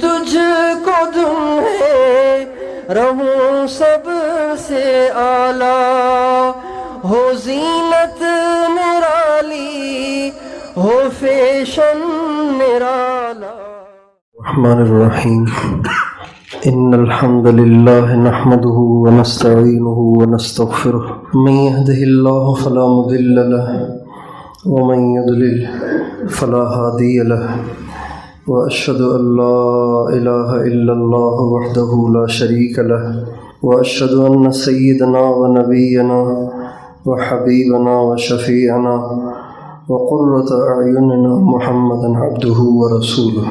تجھ کو دم ہے رہوں سب سے اعلیٰ، ہو زینت نرالی ہو فیشن نرالا۔ الرحمن الرحیم، ان الحمد للہ نحمده ونستعینه ونستغفره، من يهده الله فلا مضل له ومن يضلل فلا هادي له، واشهد ان لا اله الا الله وحده لا شريك له، واشهد ان سيدنا ونبينا وحبيبنا وشفيعنا وقرة اعيننا محمدا عبده ورسوله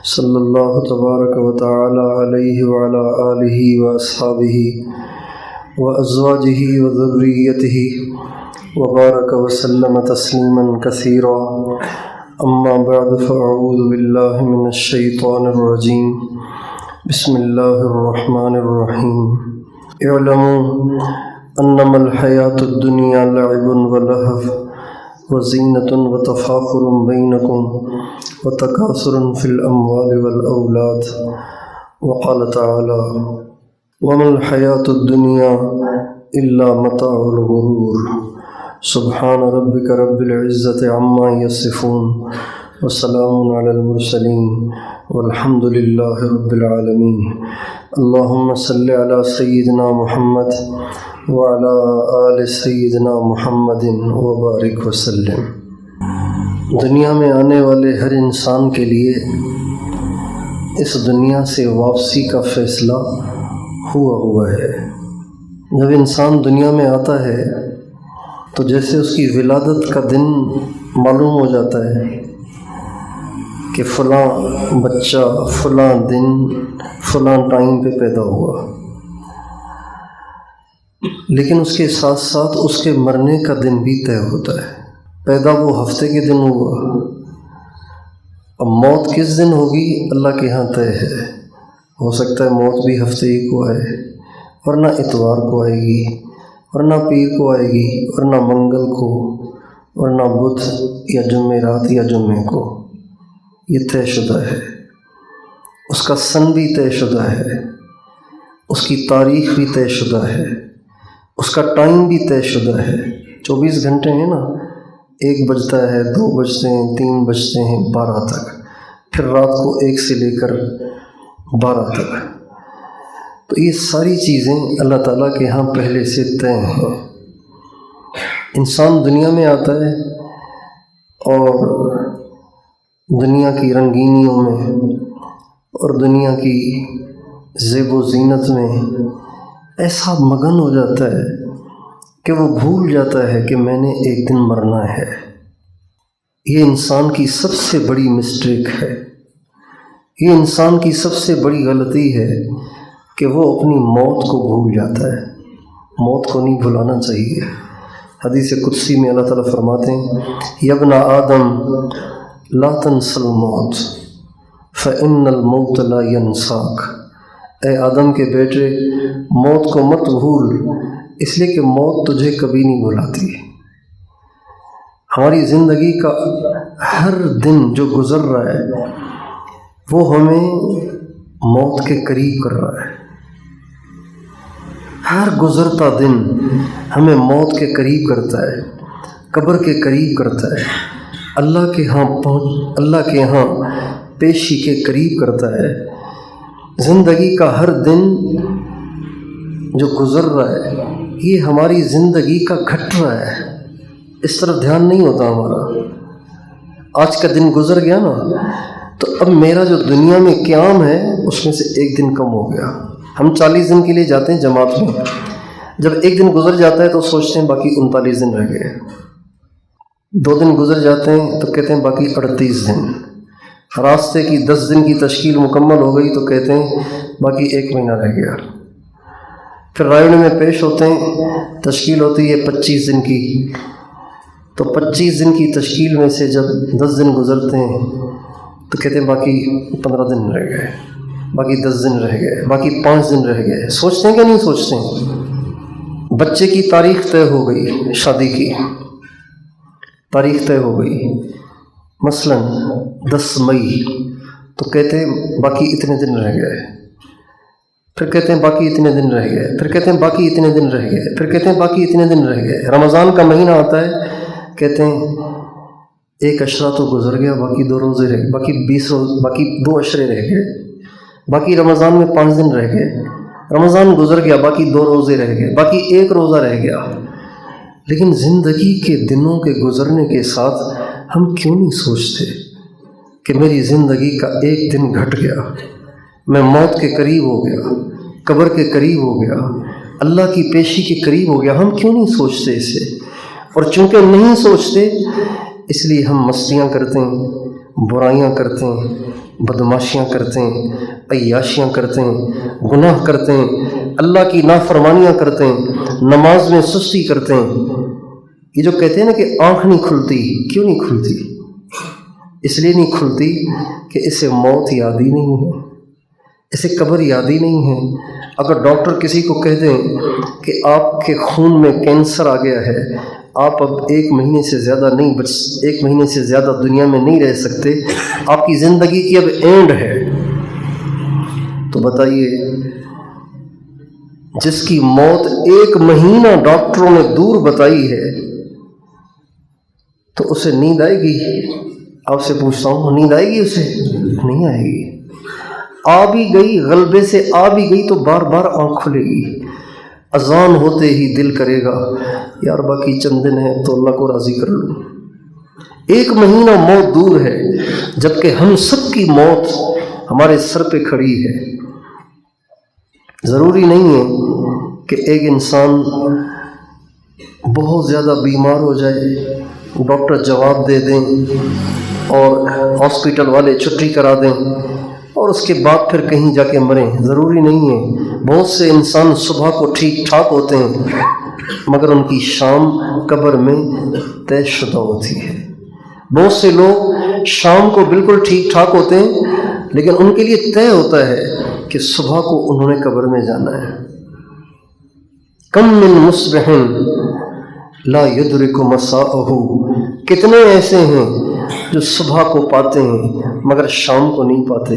صلی اللہ تبارک و تعالی علیہ وعلی آلہ واصحابہ وازواجہ وذریتہ وبارک وسلم تسلیما کثیرا، اما بعد فاعوذ باللہ من الشیطان الرجیم، بسم اللہ الرحمن الرحیم۔ اعلموا انما الحیاة الدنیا لعب ولہو وزینۃ وتفاخر بینکم وتکاثر فی الاموال والاولاد، وقال تعالی وما الحیاة الدنیا الا متاع الغرور۔ سبحان ربک رب العزۃ عما یصفون وسلام علی المرسلین والحمد للہ رب العالمین۔ اللہم صلی علی سیدنا محمد وعلی آل سیدنا محمد وبارک وسلم۔ دنیا میں آنے والے ہر انسان کے لیے اس دنیا سے واپسی کا فیصلہ ہوا ہے۔ جب انسان دنیا میں آتا ہے تو جیسے اس کی ولادت کا دن معلوم ہو جاتا ہے کہ فلاں بچہ فلاں دن فلاں ٹائم پہ پیدا ہوا، لیکن اس کے ساتھ ساتھ اس کے مرنے کا دن بھی طے ہوتا ہے۔ پیدا وہ ہفتے کے دن ہوا، اب موت کس دن ہوگی اللہ کے ہاں طے ہے۔ ہو سکتا ہے موت بھی ہفتے ہی کو آئے، ورنہ اتوار کو آئے گی، ورنہ پیر کو آئے گی، ورنہ منگل کو، ورنہ بدھ یا جمعرات یا جمعے کو۔ یہ طے شدہ ہے، اس کا سن بھی طے شدہ ہے، اس کی تاریخ بھی طے شدہ ہے، اس کا ٹائم بھی طے شدہ ہے۔ 24 گھنٹے ہیں نا، 1 بجتا ہے، 2 بجتے ہیں، 3 بجتے ہیں، 12 تک، پھر رات کو 1 سے لے کر 12 تک۔ تو یہ ساری چیزیں اللہ تعالیٰ کے ہاں پہلے سے طے ہیں۔ انسان دنیا میں آتا ہے اور دنیا کی رنگینیوں میں اور دنیا کی زیب و زینت میں ایسا مگن ہو جاتا ہے کہ وہ بھول جاتا ہے کہ میں نے ایک دن مرنا ہے۔ یہ انسان کی سب سے بڑی مسٹیک ہے، یہ انسان کی سب سے بڑی غلطی ہے کہ وہ اپنی موت کو بھول جاتا ہے۔ موت کو نہیں بھلانا چاہیے۔ حدیث قدسی میں اللہ تعالیٰ فرماتے ہیں یا ابن آدم لا تنس الموت فإن الموت لا ينساک، اے آدم کے بیٹے موت کو مت بھول، اس لیے کہ موت تجھے کبھی نہیں بھلاتی۔ ہماری زندگی کا ہر دن جو گزر رہا ہے وہ ہمیں موت کے قریب کر رہا ہے۔ ہر گزرتا دن ہمیں موت کے قریب کرتا ہے، قبر کے قریب کرتا ہے، اللہ کے ہاں پیشی کے قریب کرتا ہے۔ زندگی کا ہر دن جو گزر رہا ہے یہ ہماری زندگی کا گھٹ رہا ہے، اس طرف دھیان نہیں ہوتا ہمارا۔ آج کا دن گزر گیا نا، تو اب میرا جو دنیا میں قیام ہے اس میں سے 1 دن کم ہو گیا۔ ہم 40 دن کے لیے جاتے ہیں جماعت میں، جب 1 دن گزر جاتا ہے تو سوچتے ہیں باقی 39 دن رہ گئے۔ 2 دن گزر جاتے ہیں تو کہتے ہیں باقی 38 دن۔ راستے کی 10 دن کی تشکیل مکمل ہو گئی تو کہتے ہیں باقی 1 مہینہ رہ گیا۔ پھر رائے میں پیش ہوتے ہیں، تشکیل ہوتی ہے 25 دن کی، تو 25 دن کی تشکیل میں سے جب 10 دن گزرتے ہیں تو کہتے ہیں باقی 15 دن رہ گئے، باقی 10 دن رہ گئے، باقی 5 دن رہ گئے۔ سوچتے ہیں کہ نہیں سوچتے ہیں؟ بچے کی تاریخ طے ہو گئی، شادی کی تاریخ طے ہو گئی، مثلا 10 مئی تو کہتے ہیں باقی اتنے دن رہ گئے، پھر کہتے ہیں باقی اتنے دن رہ گئے، پھر کہتے ہیں باقی اتنے دن رہ گئے، پھر کہتے ہیں باقی اتنے دن رہ گئے۔ رمضان کا مہینہ آتا ہے، کہتے ہیں ایک عشرہ تو گزر گیا، باقی 2 روزے رہ گئے، باقی 20 روز، باقی 2 عشرے رہ گئے، باقی رمضان میں 5 دن رہ گئے، رمضان گزر گیا، باقی 2 روزے رہ گئے، باقی 1 روزہ رہ گیا۔ لیکن زندگی کے دنوں کے گزرنے کے ساتھ ہم کیوں نہیں سوچتے کہ میری زندگی کا 1 دن گھٹ گیا، میں موت کے قریب ہو گیا، قبر کے قریب ہو گیا، اللہ کی پیشی کے قریب ہو گیا۔ ہم کیوں نہیں سوچتے اسے؟ اور چونکہ نہیں سوچتے اس لیے ہم مستیاں کرتے ہیں، برائیاں کرتے ہیں، بدماشیاں کرتے ہیں، عیاشیاں کرتے ہیں، گناہ کرتے ہیں، اللہ کی نافرمانیاں کرتے ہیں، نماز میں سستی کرتے ہیں۔ یہ جو کہتے ہیں نا کہ آنکھ نہیں کھلتی، کیوں نہیں کھلتی؟ اس لیے نہیں کھلتی کہ اسے موت یاد ہی نہیں ہے، اسے قبر یاد ہی نہیں ہے۔ اگر ڈاکٹر کسی کو کہہ دیں کہ آپ کے خون میں کینسر آ گیا ہے، آپ اب 1 مہینے سے زیادہ نہیں 1 مہینے سے زیادہ دنیا میں نہیں رہ سکتے، آپ کی زندگی کی اب اینڈ ہے، تو بتائیے جس کی موت 1 مہینہ ڈاکٹروں نے دور بتائی ہے تو اسے نیند آئے گی؟ آپ سے پوچھتا ہوں، نیند آئے گی؟ اسے نہیں آئے گی۔ آ بھی گئی، غلبے سے آ بھی گئی تو بار بار آنکھ کھلے گی۔ اذان ہوتے ہی دل کرے گا یار باقی چند دن ہیں تو اللہ کو راضی کر لوں۔ 1 مہینہ موت دور ہے، جبکہ ہم سب کی موت ہمارے سر پہ کھڑی ہے۔ ضروری نہیں ہے کہ ایک انسان بہت زیادہ بیمار ہو جائے، ڈاکٹر جواب دے دیں اور ہاسپٹل والے چھٹی کرا دیں اور اس کے بعد پھر کہیں جا کے مریں۔ ضروری نہیں ہے۔ بہت سے انسان صبح کو ٹھیک ٹھاک ہوتے ہیں مگر ان کی شام قبر میں طے شدہ ہوتی ہے۔ بہت سے لوگ شام کو بالکل ٹھیک ٹھاک ہوتے ہیں لیکن ان کے لیے طے ہوتا ہے کہ صبح کو انہوں نے قبر میں جانا ہے۔ کم من مصبح لا یدرک مساءہ، کتنے ایسے ہیں جو صبح کو پاتے ہیں مگر شام کو نہیں پاتے،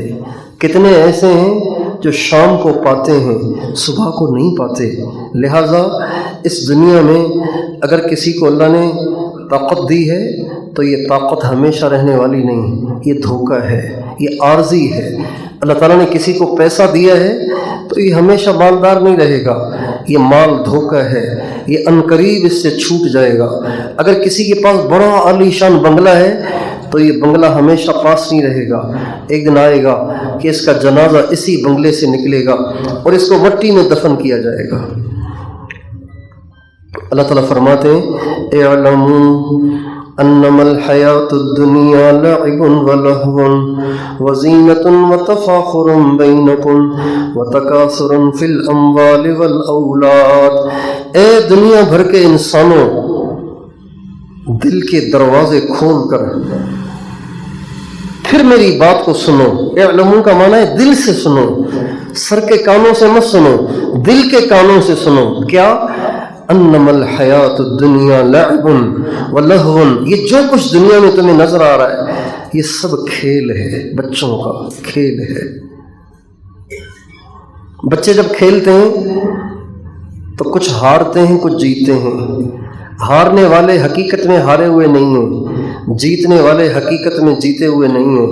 کتنے ایسے ہیں جو شام کو پاتے ہیں صبح کو نہیں پاتے۔ لہٰذا اس دنیا میں اگر کسی کو اللہ نے طاقت دی ہے تو یہ طاقت ہمیشہ رہنے والی نہیں، یہ دھوکہ ہے، یہ عارضی ہے۔ اللہ تعالیٰ نے کسی کو پیسہ دیا ہے تو یہ ہمیشہ مالدار نہیں رہے گا، یہ مال دھوکہ ہے، یہ عنقریب اس سے چھوٹ جائے گا۔ اگر کسی کے پاس بڑا عالی شان بنگلہ ہے تو یہ بنگلہ ہمیشہ پاس نہیں رہے گا، ایک دن آئے گا کہ اس کا جنازہ اسی بنگلے سے نکلے گا اور اس کو مٹی میں دفن کیا جائے گا۔ اللہ تعالیٰ فرماتے ہیں اعلموا انما الحیات الدنیا لعب ولہو وزینۃ وتفاخر بینکم وتکاثر فی الاموال والاولاد۔ اے دنیا بھر کے انسانوں، دل کے دروازے کھول کر پھر میری بات کو سنو۔ اعلموا کا معنی ہے دل سے سنو، سر کے کانوں سے مت سنو، دل کے کانوں سے سنو۔ کیا؟ انما الحیات الدنیا لعب ولہو، یہ جو کچھ دنیا میں تمہیں نظر آ رہا ہے یہ سب کھیل ہے، بچوں کا کھیل ہے۔ بچے جب کھیلتے ہیں تو کچھ ہارتے ہیں کچھ جیتتے ہیں۔ ہارنے والے حقیقت میں ہارے ہوئے نہیں ہیں، جیتنے والے حقیقت میں جیتے ہوئے نہیں ہیں۔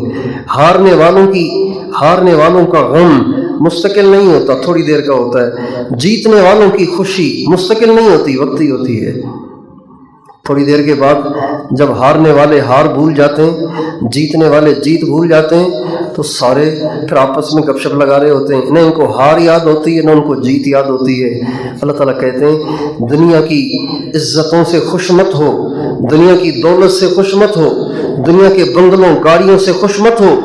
ہارنے والوں کا غم مستقل نہیں ہوتا، تھوڑی دیر کا ہوتا ہے۔ جیتنے والوں کی خوشی مستقل نہیں ہوتی، وقتی ہوتی ہے۔ تھوڑی دیر کے بعد جب ہارنے والے ہار بھول جاتے ہیں، جیتنے والے جیت بھول جاتے ہیں تو سارے پھر آپس میں گپ شپ لگا رہے ہوتے ہیں، نہ ان کو ہار یاد ہوتی ہے نہ ان کو جیت یاد ہوتی ہے۔ اللہ تعالیٰ کہتے ہیں دنیا کی عزتوں سے خوش مت ہو، دنیا کی دولت سے خوش مت ہو، دنیا کے بنگلوں گاڑیوں سے خوش مت ہو،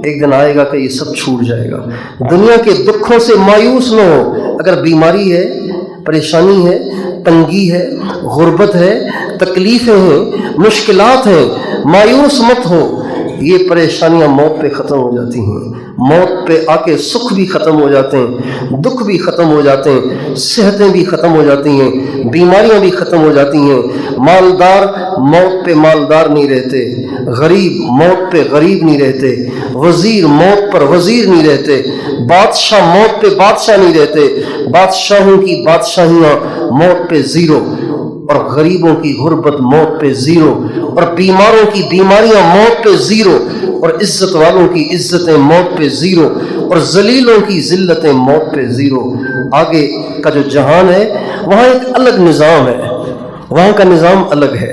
ایک دن آئے گا کہ یہ سب چھوٹ جائے گا۔ دنیا کے دکھوں سے مایوس نہ ہو، اگر بیماری ہے، پریشانی ہے، تنگی ہے، غربت ہے، تکلیفیں ہیں، مشکلات ہیں، مایوس مت ہو۔ یہ پریشانیاں موت پہ ختم ہو جاتی ہیں، موت پہ آ کے سکھ بھی ختم ہو جاتے ہیں، دکھ بھی ختم ہو جاتے ہیں، صحتیں بھی ختم ہو جاتی ہیں، بیماریاں بھی ختم ہو جاتی ہیں۔ مالدار موت پہ مالدار نہیں رہتے، غریب موت پہ غریب نہیں رہتے، وزیر موت پر وزیر نہیں رہتے، بادشاہ موت پہ بادشاہ نہیں رہتے، بادشاہوں کی بادشاہیاں موت پہ زیرو، اور غریبوں کی غربت موت پہ زیرو، اور بیماروں کی بیماریاں موت پہ زیرو، اور عزت والوں کی عزتیں موت پہ زیرو، اور ذلیلوں کی ذلتیں موت پہ زیرو۔ آگے کا جو جہان ہے وہاں ایک الگ نظام ہے، وہاں کا نظام الگ ہے،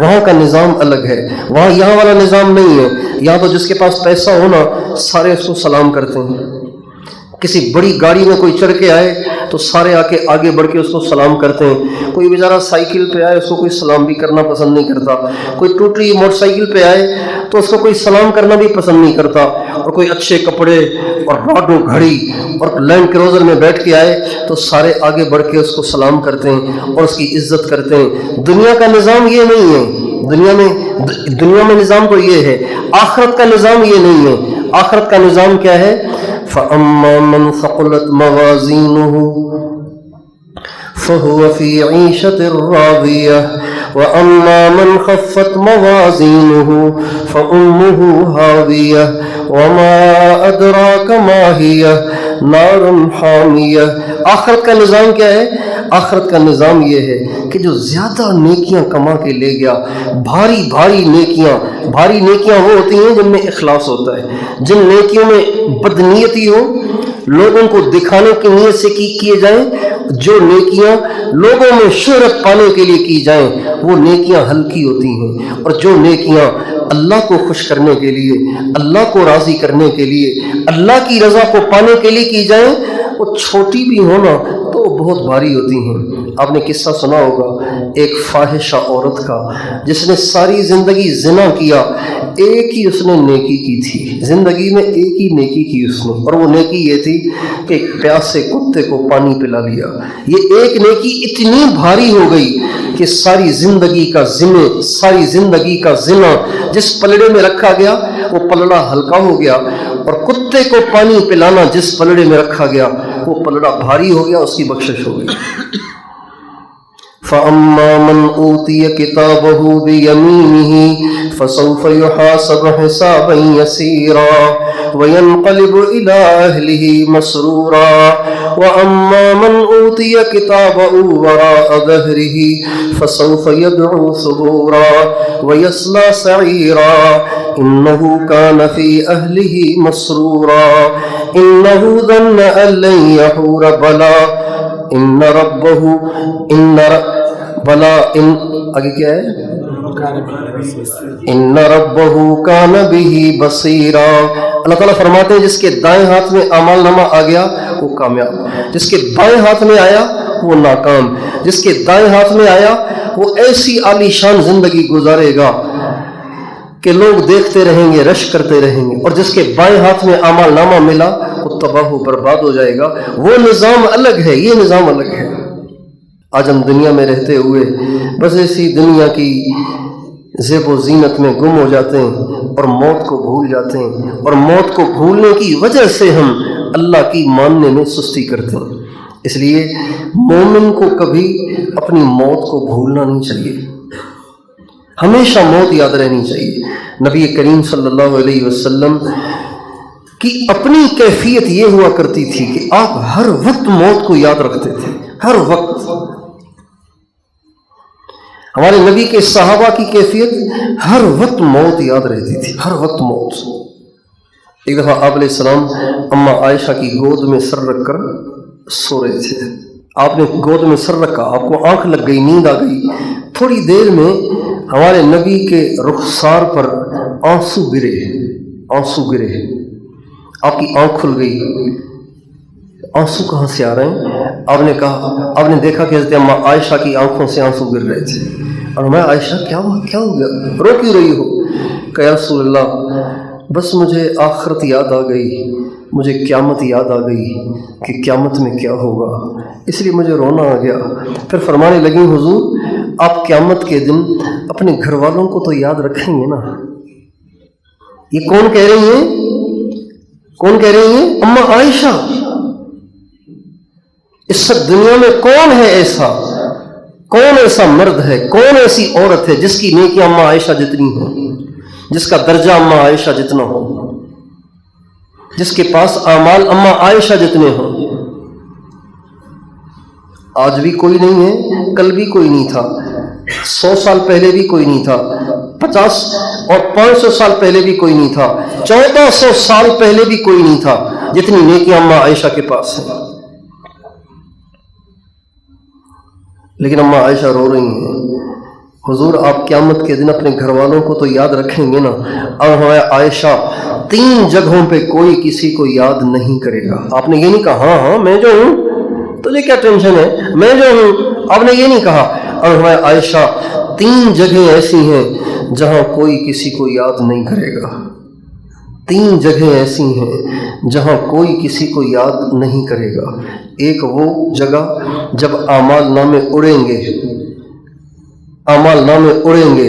وہاں کا نظام الگ ہے، وہاں یہاں والا نظام نہیں ہے۔ یہاں تو جس کے پاس پیسہ ہونا سارے اس کو سلام کرتے ہیں، کسی بڑی گاڑی میں کوئی چڑھ کے آئے تو سارے آ کے آگے بڑھ کے اس کو سلام کرتے ہیں، کوئی بیچارہ سائیکل پہ آئے اس کو کوئی سلام بھی کرنا پسند نہیں کرتا، کوئی ٹوٹی موٹر سائیکل پہ آئے تو اس کو کوئی سلام کرنا بھی پسند نہیں کرتا، اور کوئی اچھے کپڑے اور راڈو گھڑی اور لینڈ کروزر میں بیٹھ کے آئے تو سارے آگے بڑھ کے اس کو سلام کرتے ہیں اور اس کی عزت کرتے ہیں۔ دنیا کا نظام یہ نہیں ہے، دنیا میں نظام تو یہ ہے، آخرت کا نظام یہ نہیں ہے۔ آخرت کا نظام کیا ہے؟ فَأَمَّا مَنْ ثَقُلَتْ مَوَازِينُهُ فَهُوَ فِي عِيشَةٍ رَاضِيَةٍ وَأَمَّا مَنْ خَفَّتْ مَوَازِينُهُ فَأُمُّهُ هَاوِيَةٌ وَمَا أَدْرَاكَ مَا هِيَهْ نَارٌ حَامِيَةٌ۔ آخرت کا نظام کیا ہے؟ آخرت کا نظام یہ ہے کہ جو زیادہ نیکیاں کما کے لے گیا، بھاری نیکیاں وہ ہوتی ہیں جن میں اخلاص ہوتا ہے، جن نیکیوں میں بدنیتی ہو، لوگوں کو دکھانے کی نیت سے کیے جائیں، جو نیکیاں لوگوں میں شہرت پانے کے لیے کی جائیں وہ نیکیاں ہلکی ہوتی ہیں، اور جو نیکیاں اللہ کو خوش کرنے کے لیے، اللہ کو راضی کرنے کے لیے، اللہ کی رضا کو پانے کے لیے کی جائیں وہ چھوٹی بھی ہونا تو بہت بھاری ہوتی ہیں۔ آپ نے قصہ سنا ہوگا ایک فاحشہ عورت کا جس نے ساری زندگی زنا کیا، ایک ہی اس نے نیکی کی تھی، زندگی میں ایک ہی نیکی کی اس نے، اور وہ نیکی یہ تھی کہ ایک پیاسے کتے کو پانی پلا لیا۔ یہ ایک نیکی اتنی بھاری ہو گئی کہ ساری زندگی کا زنا جس پلڑے میں رکھا گیا وہ پلڑا ہلکا ہو گیا، اور کتے کو پانی پلانا جس پلڑے میں رکھا گیا وہ پلڑا بھاری ہو گیا، اس کی بخشش ہو گئی۔ فَأَمَّا مَنْ أُوتِيَ كِتَابَهُ بِيَمِينِهِ فَسَوْفَ يُحَاسَبُ حِسَابًا يَسِيرًا وَيَنْقَلِبُ إِلَىٰ أَهْلِهِ مَسْرُورًا وَأَمَّا مَنْ أُوتِيَ كِتَابَهُ وَرَاءَ ظَهْرِهِ فَسَوْفَ يَدْعُو ثُبُورًا وَيَصْلَىٰ سَعِيرًا إِنَّهُ كَانَ فِي أَهْلِهِ مَسْرُورًا إِنَّهُ ظَنَّ أَن لَّن يَحُورَ بَلَىٰ آگے کیا ہے؟ ان ربہ کان بہ بصیرا۔ اللہ تعالیٰ فرماتے ہیں جس کے دائیں ہاتھ میں اعمال نامہ آ گیا وہ کامیاب، جس کے بائیں ہاتھ میں آیا وہ ناکام، جس کے دائیں ہاتھ میں آیا وہ ایسی عالی شان زندگی گزارے گا کہ لوگ دیکھتے رہیں گے، رش کرتے رہیں گے، اور جس کے بائیں ہاتھ میں اعمال نامہ ملا وہ تباہ و برباد ہو جائے گا۔ وہ نظام الگ ہے، یہ نظام الگ ہے۔ آج ہم دنیا میں رہتے ہوئے بس ایسی دنیا کی زیب و زینت میں گم ہو جاتے ہیں اور موت کو بھول جاتے ہیں، اور موت کو بھولنے کی وجہ سے ہم اللہ کی ماننے میں سستی کرتے ہیں۔ اس لیے مومن کو کبھی اپنی موت کو بھولنا نہیں چاہیے، ہمیشہ موت یاد رہنی چاہیے۔ نبی کریم صلی اللہ علیہ وسلم کی اپنی کیفیت یہ ہوا کرتی تھی کہ آپ ہر وقت موت کو یاد رکھتے تھے، ہر وقت۔ ہمارے نبی کے صحابہ کی کیفیت ہر وقت موت یاد رہتی تھی، ہر وقت موت۔ ایک دفعہ آپ علیہ السلام اماں عائشہ کی گود میں سر رکھ کر سو رہے تھے، آپ نے گود میں سر رکھا، آپ کو آنکھ لگ گئی، نیند آ گئی۔ تھوڑی دیر میں ہمارے نبی کے رخسار پر آنسو گرے، آپ کی آنکھ کھل گئی۔ آنسو کہاں سے آ رہے ہیں؟ آپ نے دیکھا کہ حضرت اماں عائشہ کی آنکھوں سے آنسو گر رہے تھے، اور میں عائشہ کیا ہو گیا، رو کیوں رہی ہو؟ کہ یا رسول اللہ بس مجھے آخرت یاد آ گئی، مجھے قیامت یاد آ گئی کہ قیامت میں کیا ہوگا، اس لیے مجھے رونا آ گیا۔ پھر فرمانے لگی حضور آپ قیامت کے دن اپنے گھر والوں کو تو یاد رکھیں گے نا؟ یہ کون کہہ رہی ہیں؟ اماں عائشہ۔ اس وقت دنیا میں کون ایسا مرد ہے، کون ایسی عورت ہے جس کی نیکیاں اماں عائشہ جتنی ہیں؟ جس کا درجہ اما عائشہ جتنا ہو، جس کے پاس اعمال اما عائشہ جتنے ہوں۔ آج بھی کوئی نہیں ہے، کل بھی کوئی نہیں تھا، 100 سال پہلے بھی کوئی نہیں تھا، 50 اور 500 سال پہلے بھی کوئی نہیں تھا، 1400 سال پہلے بھی کوئی نہیں تھا جتنی نیکیاں اما عائشہ کے پاس ہیں۔ لیکن اما عائشہ رو رہی ہیں، حضور آپ قیامت کے دن اپنے گھر والوں کو تو یاد رکھیں گے نا؟ اور ہمیں عائشہ 3 جگہوں پہ کوئی کسی کو یاد نہیں کرے گا۔ آپ نے یہ نہیں کہا ہاں میں جو ہوں، تجھے کیا ٹینشن ہے، میں جو ہوں، آپ نے یہ نہیں کہا۔ اور ہمیں عائشہ 3 جگہیں ایسی ہیں جہاں کوئی کسی کو یاد نہیں کرے گا۔ 3 جگہیں ایسی ہیں جہاں کوئی کسی کو یاد نہیں کرے گا۔ ایک وہ جگہ جب اعمال نامے اڑیں گے، اعمال نامے اڑیں گے،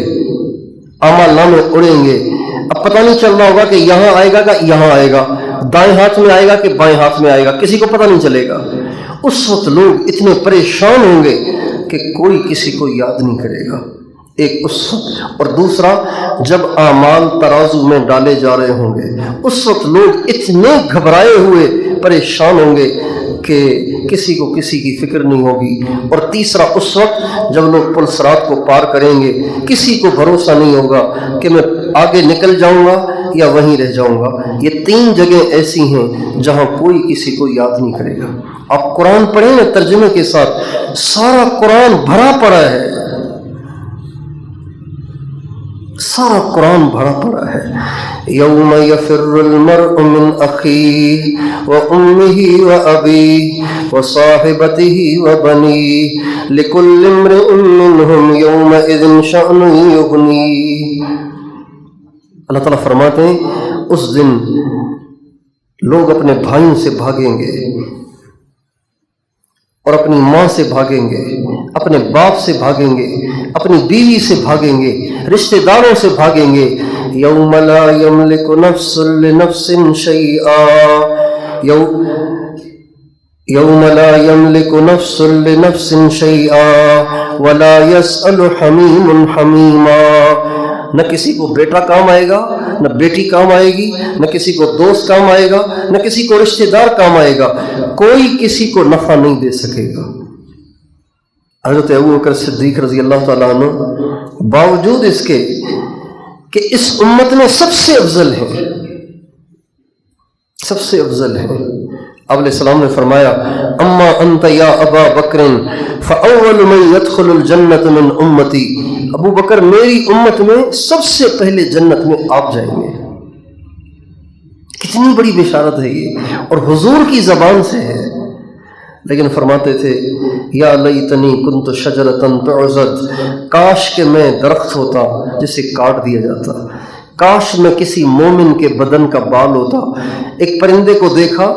اعمال نامے اڑیں گے، اب پتہ نہیں چل رہا ہوگا کہ یہاں آئے گا کہ یہاں آئے گا، دائیں ہاتھ میں آئے گا کہ بائیں ہاتھ میں آئے گا، کسی کو پتہ نہیں چلے گا۔ اس وقت لوگ اتنے پریشان ہوں گے کہ کوئی کسی کو یاد نہیں کرے گا۔ ایک اس وقت، اور دوسرا جب اعمال ترازو میں ڈالے جا رہے ہوں گے، اس وقت لوگ اتنے گھبرائے ہوئے پریشان ہوں گے کہ کسی کو کسی کی فکر نہیں ہوگی۔ اور تیسرا اس وقت جب لوگ پل صراط کو پار کریں گے، کسی کو بھروسہ نہیں ہوگا کہ میں آگے نکل جاؤں گا یا وہیں رہ جاؤں گا۔ یہ 3 جگہیں ایسی ہیں جہاں کوئی کسی کو یاد نہیں کرے گا۔ آپ قرآن پڑھیں نا ترجمے کے ساتھ، سارا قرآن بھرا پڑا ہے، سارا قرآن بھرا پڑا ہے۔ یوم یفر المرء من اخیہ وامہ وابیہ وصاحبتہ وبنیہ لکل امرئ منہم یومئذ شأن یغنیہ۔ اللہ تعالیٰ فرماتے ہیں اس دن لوگ اپنے بھائیوں سے بھاگیں گے اور اپنی ماں سے بھاگیں گے، اپنے باپ سے بھاگیں گے، اپنی بیوی سے بھاگیں گے، رشتہ داروں سے بھاگیں گے۔ یوم لا یملک نفس لنفس شیئا، یوم لا یملک نفس لنفس شیئا ولا یسأل حمیم حمیما۔ نہ کسی کو بیٹا کام آئے گا، نہ بیٹی کام آئے گی، نہ کسی کو دوست کام آئے گا، نہ کسی کو رشتہ دار کام آئے گا، کوئی کسی کو نفع نہیں دے سکے گا۔ حضرت ابوبکر صدیق رضی اللہ تعالیٰ عنہ باوجود اس کے کہ اس امت میں سب سے افضل ہیں، سب سے افضل ہیں، آپ علیہ السلام نے فرمایا اما انت یا ابا بکر فاول من يدخل الجنت من امتی، ابو بکر میری امت میں سب سے پہلے جنت میں آپ جائیں گے۔ کتنی بڑی بشارت ہے یہ، اور حضور کی زبان سے ہے۔ لیکن فرماتے تھے یا لیتنی کنت شجرۃ تعضد، کاش کہ میں درخت ہوتا جسے کاٹ دیا جاتا، کاش میں کسی مومن کے بدن کا بال ہوتا۔ ایک پرندے کو دیکھا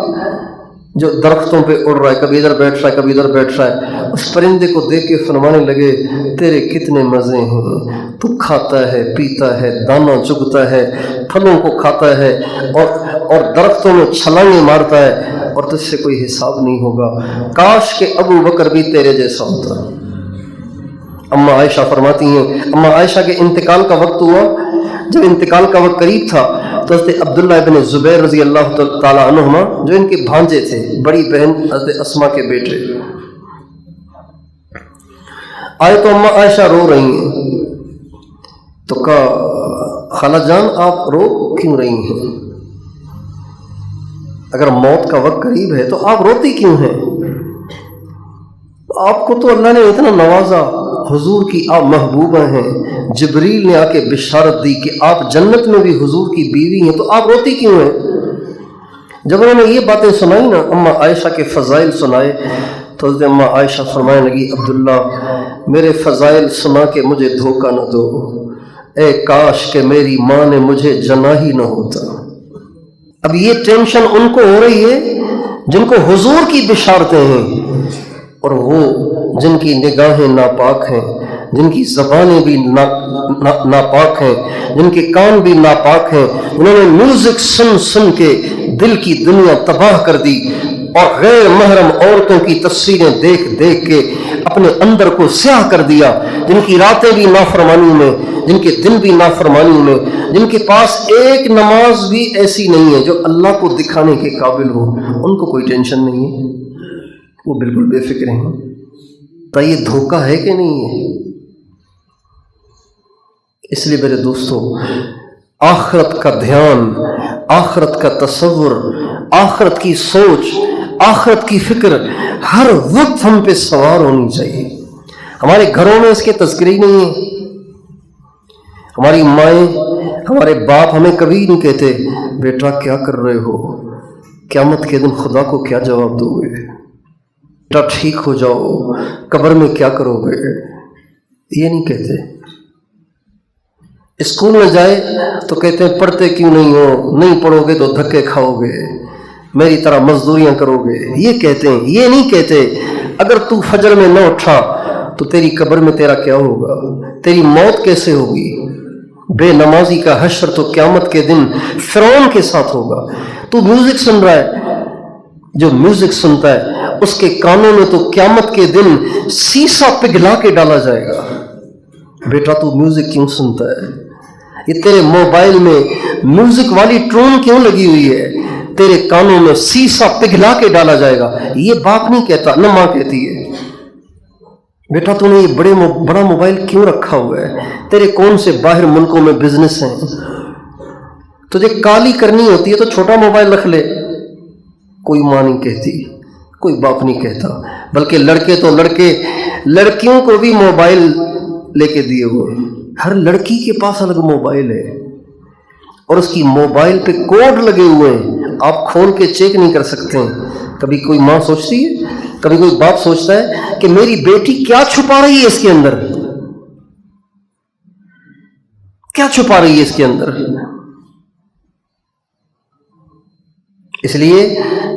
جو درختوں پہ اڑ رہا ہے، کبھی ادھر بیٹھ رہا ہے کبھی ادھر بیٹھ رہا ہے، اس پرندے کو دیکھ کے فرمانے لگے تیرے کتنے مزے ہیں، تو کھاتا ہے، پیتا ہے، دانہ چگتا ہے، پھلوں کو کھاتا ہے اور درختوں میں چھلانگیں مارتا ہے، اور تجھ سے کوئی حساب نہیں ہوگا، کاش کہ ابو بکر بھی تیرے جیسا ہوتا۔ اما عائشہ فرماتی ہیں، اما عائشہ کے انتقال کا وقت ہوا، جب انتقال کا وقت قریب تھا تو حضرت عبداللہ ابن زبیر رضی اللہ تعالیٰ عنہما جو ان کے بھانجے تھے، بڑی بہن حضرت اسما کے بیٹے، آئے تو اما عائشہ رو رہی ہیں، تو کہا خالہ جان آپ رو کیوں رہی ہیں؟ اگر موت کا وقت قریب ہے تو آپ روتی کیوں ہیں؟ آپ کو تو اللہ نے اتنا نوازا، حضور کی آپ محبوبہ ہیں، جبریل نے آ کے بشارت دی کہ آپ جنت میں بھی حضور کی بیوی ہیں، تو آپ روتی کیوں ہیں؟ جب انہوں نے یہ باتیں سنائی نا، اما عائشہ کے فضائل سنائے، تو حضرت اما عائشہ فرمانے لگی عبداللہ میرے فضائل سنا کے مجھے دھوکہ نہ دو، اے کاش کہ میری ماں نے مجھے جنا ہی نہ ہوتا۔ اب یہ ٹینشن ان کو ہو رہی ہے جن کو حضور کی بشارتیں ہیں، اور وہ جن کی نگاہیں ناپاک ہیں، جن کی زبانیں بھی ناپاک ہیں، جن کے کان بھی ناپاک ہیں، انہوں نے میوزک سن سن کے دل کی دنیا تباہ کر دی، اور غیر محرم عورتوں کی تصویریں دیکھ دیکھ کے اپنے اندر کو سیاہ کر دیا، جن کی راتیں بھی نافرمانی میں، جن کے دن بھی نافرمانی میں، جن کے پاس ایک نماز بھی ایسی نہیں ہے جو اللہ کو دکھانے کے قابل ہو، ان کو کوئی ٹینشن نہیں ہے، وہ بالکل بے فکر ہیں۔ تو یہ دھوکہ ہے کہ نہیں ہے؟ اس لیے میرے دوستو، آخرت کا دھیان، آخرت کا تصور، آخرت کی سوچ، آخرت کی فکر ہر وقت ہم پہ سوار ہونی چاہیے۔ ہمارے گھروں میں اس کے تذکرے ہی نہیں ہیں۔ ہماری مائیں، ہمارے باپ ہمیں کبھی نہیں کہتے بیٹا کیا کر رہے ہو، قیامت کے دن خدا کو کیا جواب دو گے، بیٹا ٹھیک ہو جاؤ، قبر میں کیا کرو گے، یہ نہیں کہتے۔ اسکول میں جائے تو کہتے ہیں پڑھتے کیوں نہیں ہو، نہیں پڑھو گے تو دھکے کھاؤ گے، میری طرح مزدوریاں کرو گے، یہ کہتے ہیں۔ یہ نہیں کہتے اگر تو فجر میں نہ اٹھا تو تیری قبر میں تیرا کیا ہوگا، تیری موت کیسے ہوگی۔ بے نمازی کا حشر تو قیامت کے دن فرعون کے ساتھ ہوگا۔ تو میوزک سن رہا ہے، جو میوزک سنتا ہے اس کے کانوں میں تو قیامت کے دن سیسا پگھلا کے ڈالا جائے گا۔ بیٹا تو میوزک کیوں سنتا ہے، یہ تیرے موبائل میں میوزک والی ٹون کیوں لگی ہوئی ہے، تیرے کانوں میں سیسا پگھلا کے ڈالا جائے گا۔ یہ باپ نہیں کہتا، نہ ماں کہتی ہے بیٹا تو نے یہ بڑا موبائل کیوں رکھا ہوا ہے، تیرے کون سے باہر ملکوں میں بزنس ہیں، تجھے کالی کرنی ہوتی ہے تو چھوٹا موبائل رکھ لے۔ کوئی ماں نہیں کہتی، کوئی باپ نہیں کہتا، بلکہ لڑکے تو لڑکے لڑکیوں کو بھی موبائل لے کے دیے ہوئے، ہر لڑکی کے پاس الگ موبائل ہے اور اس کی موبائل پہ کوڈ لگے ہوئے ہیں، آپ کھول کے چیک نہیں کر سکتے ہیں۔ کبھی کوئی ماں سوچتی ہے، کبھی کوئی باپ سوچتا ہے کہ میری بیٹی کیا چھپا رہی ہے اس کے اندر، کیا چھپا رہی ہے اس کے اندر۔ اس لیے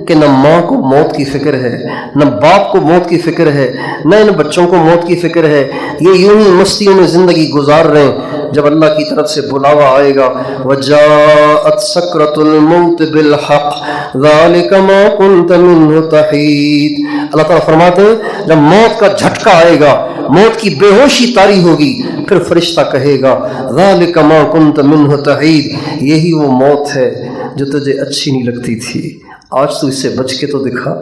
کہ نہ ماں کو موت کی فکر ہے، نہ باپ کو موت کی فکر ہے، نہ ان بچوں کو موت کی فکر ہے۔ یہ یوں ہی مستیوں میں زندگی گزار رہے ہیں، جب اللہ کی طرف سے بلاوا آئے گا وَجَاءَتْ سَكْرَةُ الْمَوْتِ بِالْحَقِّ ذَلِكَ مَا كُنْتَ مِنْهُ تَحِيدُ۔ اللہ تعالیٰ فرماتے ہیں جب موت کا جھٹکا آئے گا، موت کی بے ہوشی طاری ہوگی، پھر فرشتہ کہے گا ذَلِكَ مَا كُنْتَ مِنْهُ تَحِيدُ، یہی وہ موت ہے جو تجھے اچھی نہیں لگتی تھی، آج تو اس سے بچ کے تو دکھا۔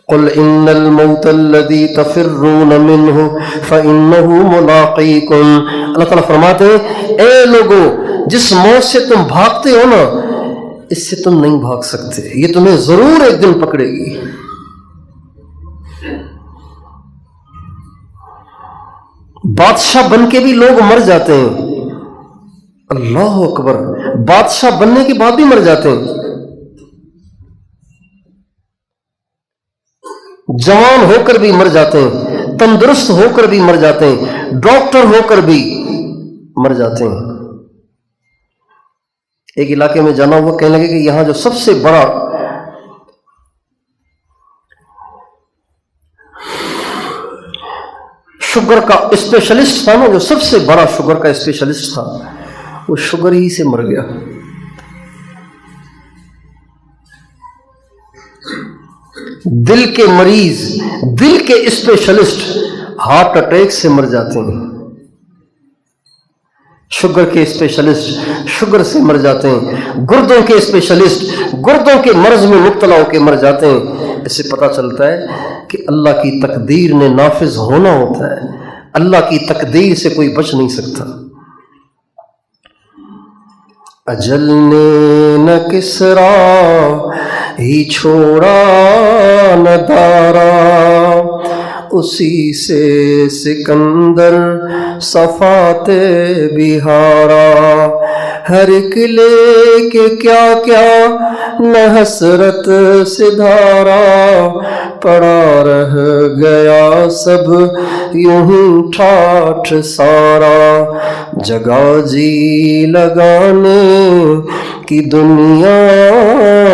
قُلْ إِنَّ الْمَوْتَ الَّذِي تَفِرُّونَ مِنْهُ فَإِنَّهُ مُلَاقِيكُمْ۔ اللہ تعالیٰ فرماتے ہیں اے لوگو، جس موت سے تم بھاگتے ہو نا، اس سے تم نہیں بھاگ سکتے، یہ تمہیں ضرور ایک دن پکڑے گی۔ بادشاہ بن کے بھی لوگ مر جاتے ہیں، اللہ اکبر، بادشاہ بننے کے بعد بھی مر جاتے ہیں، جوان ہو کر بھی مر جاتے ہیں، تندرست ہو کر بھی مر جاتے ہیں، ڈاکٹر ہو کر بھی مر جاتے ہیں۔ ایک علاقے میں جانا ہوا، کہنے لگے کہ یہاں جو سب سے بڑا شوگر کا اسپیشلسٹ تھا نا، جو سب سے بڑا شوگر کا اسپیشلسٹ تھا، وہ شوگر ہی سے مر گیا۔ دل کے مریض، دل کے اسپیشلسٹ ہارٹ اٹیک سے مر جاتے ہیں، شوگر کے اسپیشلسٹ شوگر سے مر جاتے ہیں، گردوں کے اسپیشلسٹ گردوں کے مرض میں مبتلا ہو کے مر جاتے ہیں۔ اس سے پتہ چلتا ہے کہ اللہ کی تقدیر نے نافذ ہونا ہوتا ہے، اللہ کی تقدیر سے کوئی بچ نہیں سکتا۔ اجل نے نہ کسرا ہی چھوڑا نہ دارا، اسی سے سکندر صفات بہارا، ہر ایک لے کے کیا کیا نہ حسرت سے دھارا، پڑا رہ گیا سب یوں ہی ٹھاٹھ سارا، جگہ جی لگانے کی دنیا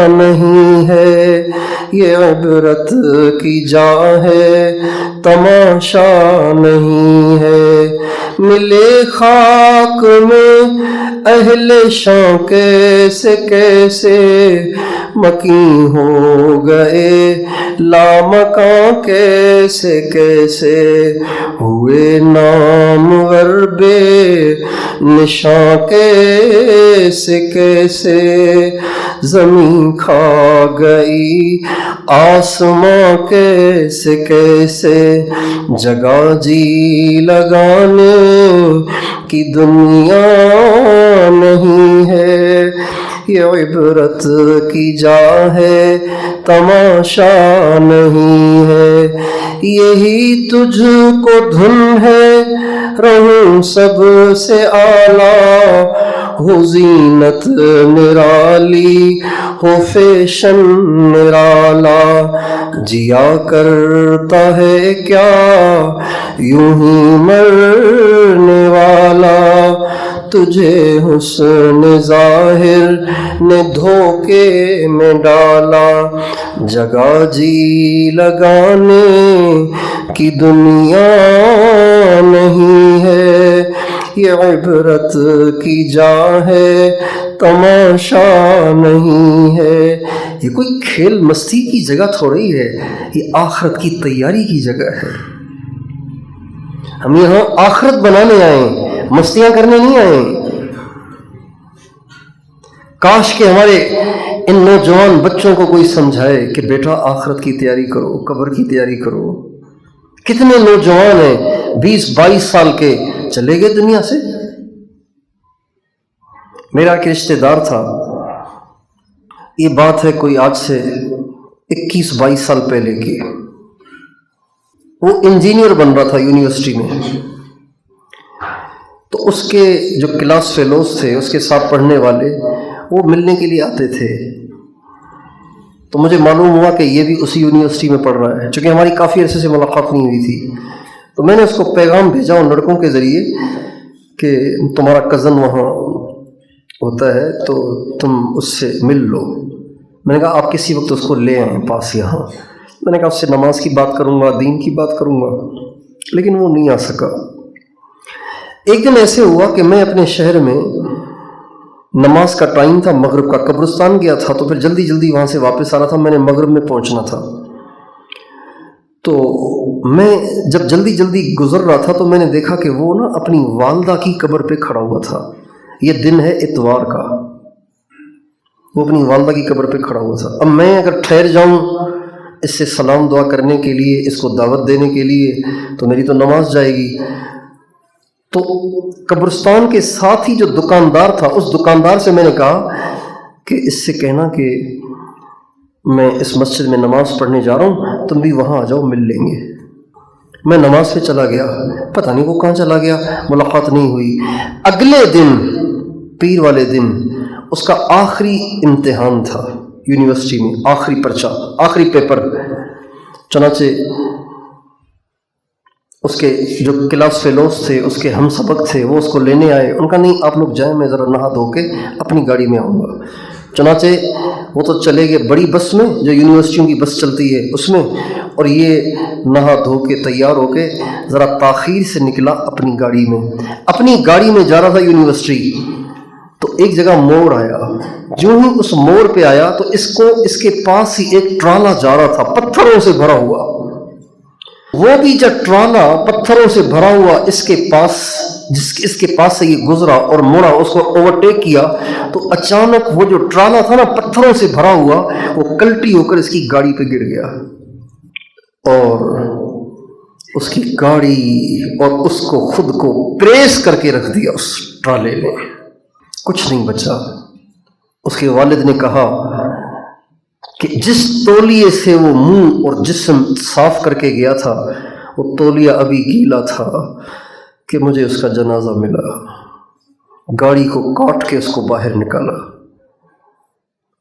نہیں ہے، یہ عبرت کی جا ہے تماشا نہیں ہے، ملے خاک میں اہل شاں کیسے کیسے مکیں ہو گئے لامکاں کیسے کیسے ہوئے نامور بے نشاں کیسے کیسے زمین کھا گئی آسماں کیسے کیسے جگہ جی لگانے کی دنیا نہیں ہے یہ عبرت کی جا ہے تماشا نہیں ہے یہی تجھ کو دھن ہے رہوں سب سے اعلیٰ ہو زینت نرالی ہو فیشن نرالا جیا کرتا ہے کیا یوں ہی مرنے والا تجھے حسن ظاہر نے دھوکے میں ڈالا جگہ جی لگانے کی دنیا نہیں ہے یہ عبرت کی جا ہے تماشا نہیں ہے یہ کوئی کھیل مستی کی جگہ تھوڑی ہے یہ آخرت کی تیاری کی جگہ ہے ہم یہاں آخرت بنانے آئے مستیاں کرنے نہیں آئے کاش کہ ہمارے ان نوجوان بچوں کو کوئی سمجھائے کہ بیٹا آخرت کی تیاری کرو قبر کی تیاری کرو کتنے نوجوان ہیں 20-22 سال کے چلے گئے دنیا سے میرا ایک رشتہ دار تھا یہ بات ہے کوئی آج سے 21-22 سال پہلے کی وہ انجینئر بن رہا تھا یونیورسٹی میں تو اس کے جو کلاس فیلوز تھے اس کے ساتھ پڑھنے والے وہ ملنے کے لیے آتے تھے تو مجھے معلوم ہوا کہ یہ بھی اسی یونیورسٹی میں پڑھ رہا ہے چونکہ ہماری کافی عرصے سے ملاقات نہیں ہوئی تھی تو میں نے اس کو پیغام بھیجا ان لڑکوں کے ذریعے کہ تمہارا کزن وہاں ہوتا ہے تو تم اس سے مل لو میں نے کہا آپ کسی وقت اس کو لے آئیں پاس یہاں میں نے کہا اس سے نماز کی بات کروں گا دین کی بات کروں گا لیکن وہ نہیں آ سکا ایک دن ایسے ہوا کہ میں اپنے شہر میں نماز کا ٹائم تھا مغرب کا قبرستان گیا تھا تو پھر جلدی جلدی وہاں سے واپس آ رہا تھا میں نے مغرب میں پہنچنا تھا تو میں جب جلدی جلدی گزر رہا تھا تو میں نے دیکھا کہ وہ نا اپنی والدہ کی قبر پہ کھڑا ہوا تھا یہ دن ہے اتوار کا وہ اپنی والدہ کی قبر پہ کھڑا ہوا تھا اب میں اگر ٹھہر جاؤں اس سے سلام دعا کرنے کے لیے اس کو دعوت دینے کے لیے تو میری تو نماز جائے گی تو قبرستان کے ساتھ ہی جو دکاندار تھا اس دکاندار سے میں نے کہا کہ اس سے کہنا کہ میں اس مسجد میں نماز پڑھنے جا رہا ہوں تم بھی وہاں آ جاؤ مل لیں گے میں نماز پہ چلا گیا پتہ نہیں وہ کہاں چلا گیا ملاقات نہیں ہوئی اگلے دن پیر والے دن اس کا آخری امتحان تھا یونیورسٹی میں آخری پرچہ آخری پیپر چنانچہ اس کے جو کلاس فیلوز تھے اس کے ہم سبق تھے وہ اس کو لینے آئے ان کا نہیں آپ لوگ جائیں میں ذرا نہا دھو کے اپنی گاڑی میں آؤں گا چنانچہ وہ تو چلے گئے بڑی بس میں جو یونیورسٹیوں کی بس چلتی ہے اس میں اور یہ نہا دھو کے تیار ہو کے ذرا تاخیر سے نکلا اپنی گاڑی میں جا رہا تھا یونیورسٹی تو ایک جگہ موڑ آیا جو ہی اس موڑ پہ آیا تو اس کے پاس ہی ایک ٹرالا جا رہا تھا پتھروں سے بھرا ہوا وہ بھی جب ٹرالا پتھروں سے بھرا ہوا اس کے پاس سے یہ گزرا اور مڑا اس کو اوورٹیک کیا تو اچانک وہ جو ٹرالا تھا نا پتھروں سے بھرا ہوا وہ کلٹی ہو کر اس کی گاڑی پہ گر گیا اور اس کی گاڑی اور اس کو خود کو پریس کر کے رکھ دیا اس ٹرالے نے کچھ نہیں بچا اس کے والد نے کہا کہ جس تولیے سے وہ منہ اور جسم صاف کر کے گیا تھا وہ تولیہ ابھی گیلا تھا کہ مجھے اس کا جنازہ ملا گاڑی کو کاٹ کے اس کو باہر نکالا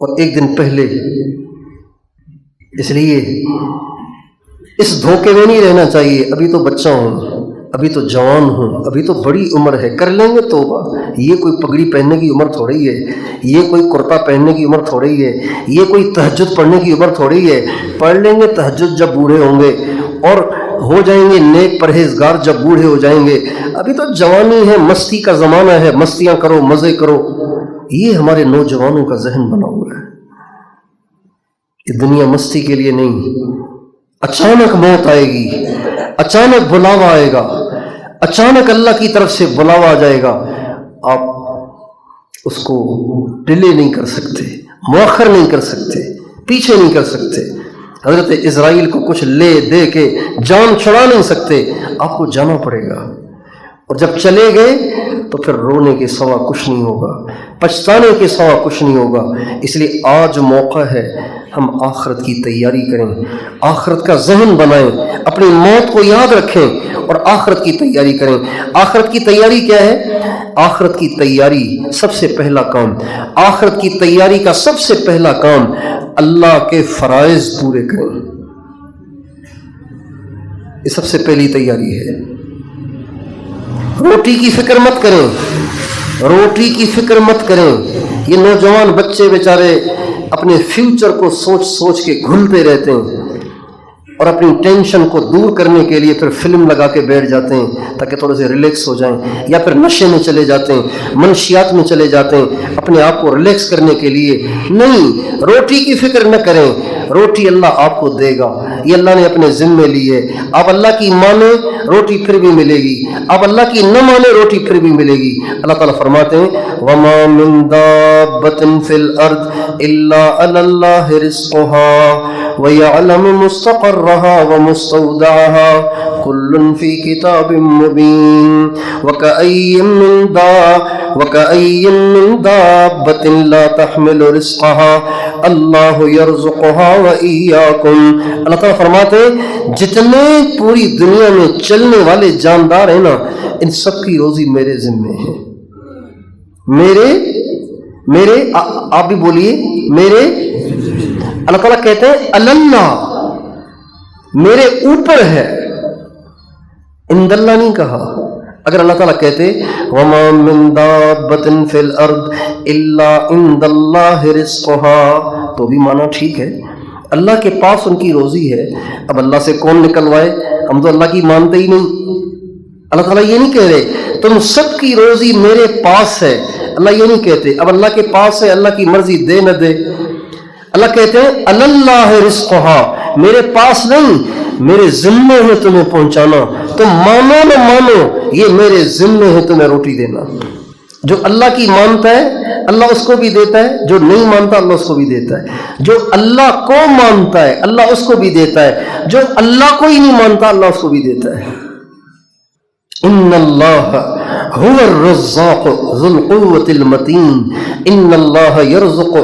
اور ایک دن پہلے اس لیے اس دھوکے میں نہیں رہنا چاہیے ابھی تو بچہ ہوں ابھی تو جوان ہوں ابھی تو بڑی عمر ہے کر لیں گے توبہ یہ کوئی پگڑی پہننے کی عمر تھوڑی ہے یہ کوئی کرتا پہننے کی عمر تھوڑی ہے یہ کوئی تہجد پڑھنے کی عمر تھوڑی ہے پڑھ لیں گے تہجد جب بوڑھے ہوں گے اور ہو جائیں گے نیک پرہیزگار جب بوڑھے ہو جائیں گے. ابھی تو جوانی ہے، مستی کا زمانہ ہے، مستیاں کرو، مزے کرو. یہ ہمارے نوجوانوں کا ذہن بنا ہوا ہے. یہ دنیا مستی کے لیے نہیں. اچانک موت آئے گی، اچانک بلاوا آئے گا، اچانک اللہ کی طرف سے بلاوا آ جائے گا. آپ اس کو ڈیلے نہیں کر سکتے، مؤخر نہیں کر سکتے، پیچھے نہیں کر سکتے. حضرت اسرائیل کو کچھ لے دے کے جان چھڑا نہیں سکتے، آپ کو جانا پڑے گا. اور جب چلے گئے تو پھر رونے کے سوا کچھ نہیں ہوگا، پچھتانے کے سوا کچھ نہیں ہوگا. اس لیے آج موقع ہے ہم آخرت کی تیاری کریں، آخرت کا ذہن بنائیں، اپنی موت کو یاد رکھیں اور آخرت کی تیاری کریں. آخرت کی تیاری کیا ہے؟ آخرت کی تیاری سب سے پہلا کام، آخرت کی تیاری کا سب سے پہلا کام اللہ کے فرائض پورے کریں. یہ سب سے پہلی تیاری ہے. روٹی کی فکر مت کریں، روٹی کی فکر مت کریں. یہ نوجوان بچے بیچارے اپنے فیوچر کو سوچ سوچ کے گھلتے رہتے ہیں اور اپنی ٹینشن کو دور کرنے کے لیے پھر فلم لگا کے بیٹھ جاتے ہیں تاکہ تھوڑے سے ریلیکس ہو جائیں، یا پھر نشے میں چلے جاتے ہیں، منشیات میں چلے جاتے ہیں اپنے آپ کو ریلیکس کرنے کے لیے. نہیں، روٹی کی فکر نہ کریں. روٹی اللہ آپ کو دے گا، یہ اللہ نے اپنے ذمے لی ہے. آپ اللہ کی مانیں روٹی پھر بھی ملے گی، آپ اللہ کی نہ مانیں روٹی پھر بھی ملے گی. اللہ تعالیٰ فرماتے ہیں وَمَا مِن دَابَّةٍ فِي الْأَرْضِ إِلَّا عَلَى اللَّهِ رِزْقُهَا وَيَعْلَمُ مُسْتَقَرَّهَا وَمُسْتَوْدَعَهَا كُلٌّ فِي كِتَابٍ مُّبِينٍ وَكَأَيٍّ مِّن دَابَّةٍ لَّا تَحْمِلُ رِزْقَهَا اللَّهُ يَرْزُقُهَا وَإِيَّاكُمْ. اللہ تعالیٰ فرماتے ہیں جتنے پوری دنیا میں چلنے والے جاندار ہیں نا، ان سب کی روزی میرے ذمے ہے. میرے آپ بھی بولیے میرے. اللہ تعالیٰ کہتے ہیں اللہ میرے اوپر ہے، عند اللہ نہیں کہا. اگر اللہ تعالیٰ کہتے وَمَا مِن دَابَّةٍ فِي الْأَرْضِ إِلَّا عِندَ اللَّهِ رِزْقُهَا تو بھی مانا ٹھیک ہے، اللہ کے پاس ان کی روزی ہے. اب اللہ سے کون نکلوائے؟ ہم تو اللہ کی مانتے ہی نہیں. اللہ تعالیٰ یہ نہیں کہہ رہے تم سب کی روزی میرے پاس ہے، اللہ یہ نہیں کہتے. اب اللہ کے پاس ہے، اللہ کی مرضی دے نہ دے. اللہ کہتے ہیں اللہ رزقها، میرے پاس نہیں، میرے ذمے ہے تمہیں پہنچانا. تم مانو نہ مانو یہ میرے ذمے ہے تمہیں روٹی دینا. جو اللہ کی مانتا ہے اللہ اس کو بھی دیتا ہے، جو نہیں مانتا اللہ اس کو بھی دیتا ہے. جو اللہ کو مانتا ہے اللہ اس کو بھی دیتا ہے، جو اللہ کو ہی نہیں مانتا اللہ اس کو بھی دیتا ہے. ان اللہ هو الرزاق ذو القوة المتین ان اللہ یرزق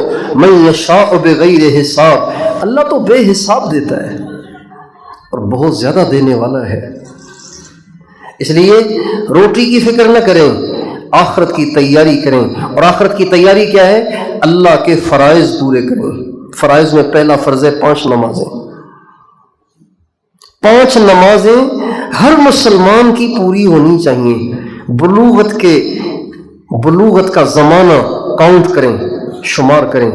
من یشاء بغیر حساب. اللہ تو بے حساب دیتا ہے اور بہت زیادہ دینے والا ہے. اس لیے روٹی کی فکر نہ کریں، آخرت کی تیاری کریں. اور آخرت کی تیاری کیا ہے؟ اللہ کے فرائض پورے کریں. فرائض میں پہلا فرض ہے 5 نمازیں. 5 نمازیں ہر مسلمان کی پوری ہونی چاہیے. بلوغت کا زمانہ کاؤنٹ کریں، شمار کریں.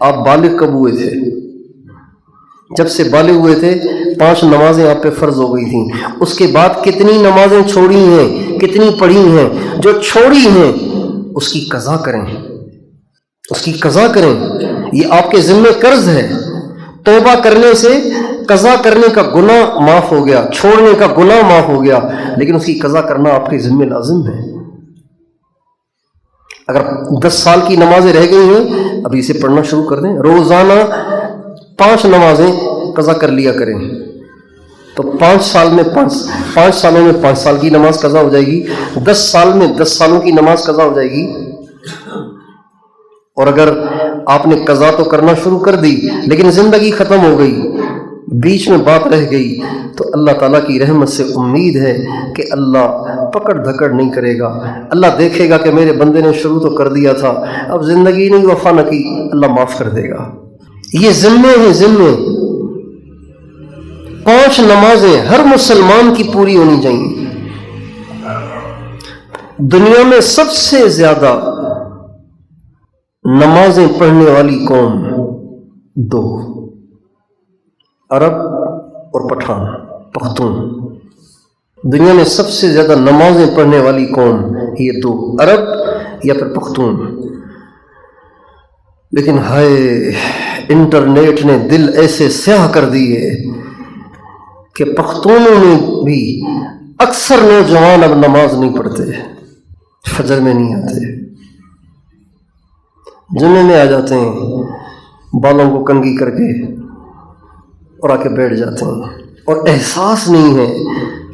آپ بالغ کب ہوئے تھے؟ جب سے بالغ ہوئے تھے 5 نمازیں آپ پہ فرض ہو گئی تھیں. اس کے بعد کتنی نمازیں چھوڑی ہیں، کتنی پڑھی ہیں؟ جو چھوڑی ہیں اس کی قضا کریں، اس کی قضا کریں. یہ آپ کے ذمہ قرض ہے. توبہ کرنے سے قضا کرنے کا گناہ معاف ہو گیا، چھوڑنے کا گناہ معاف ہو گیا، لیکن اس کی قضا کرنا آپ کے ذمہ لازم ہے. اگر 10 سال کی نمازیں رہ گئی ہیں ابھی اسے پڑھنا شروع کر دیں. روزانہ 5 نمازیں قضا کر لیا کریں تو 5 سالوں میں 5 سال کی نماز قضا ہو جائے گی. 10 سال میں 10 سالوں کی نماز قضا ہو جائے گی. اور اگر آپ نے قضا تو کرنا شروع کر دی لیکن زندگی ختم ہو گئی، بیچ میں بات رہ گئی، تو اللہ تعالیٰ کی رحمت سے امید ہے کہ اللہ پکڑ دھکڑ نہیں کرے گا. اللہ دیکھے گا کہ میرے بندے نے شروع تو کر دیا تھا، اب زندگی نہیں وفا نہ کی، اللہ معاف کر دے گا. یہ ذمے ہیں، ذمے. 5 نمازیں ہر مسلمان کی پوری ہونی چاہیے. دنیا میں سب سے زیادہ نمازیں پڑھنے والی قوم 2، عرب اور پٹھان. پختون. دنیا میں سب سے زیادہ نمازیں پڑھنے والی قوم یہ دو، عرب یا پھر پختون. لیکن ہائے انٹرنیٹ نے دل ایسے سیاہ کر دیے کہ پختونوں میں بھی اکثر نوجوان اب نماز نہیں پڑھتے، فجر میں نہیں آتے، جمعے میں آ جاتے ہیں بالوں کو کنگھی کر کے اور آ کے بیٹھ جاتے ہیں، اور احساس نہیں ہے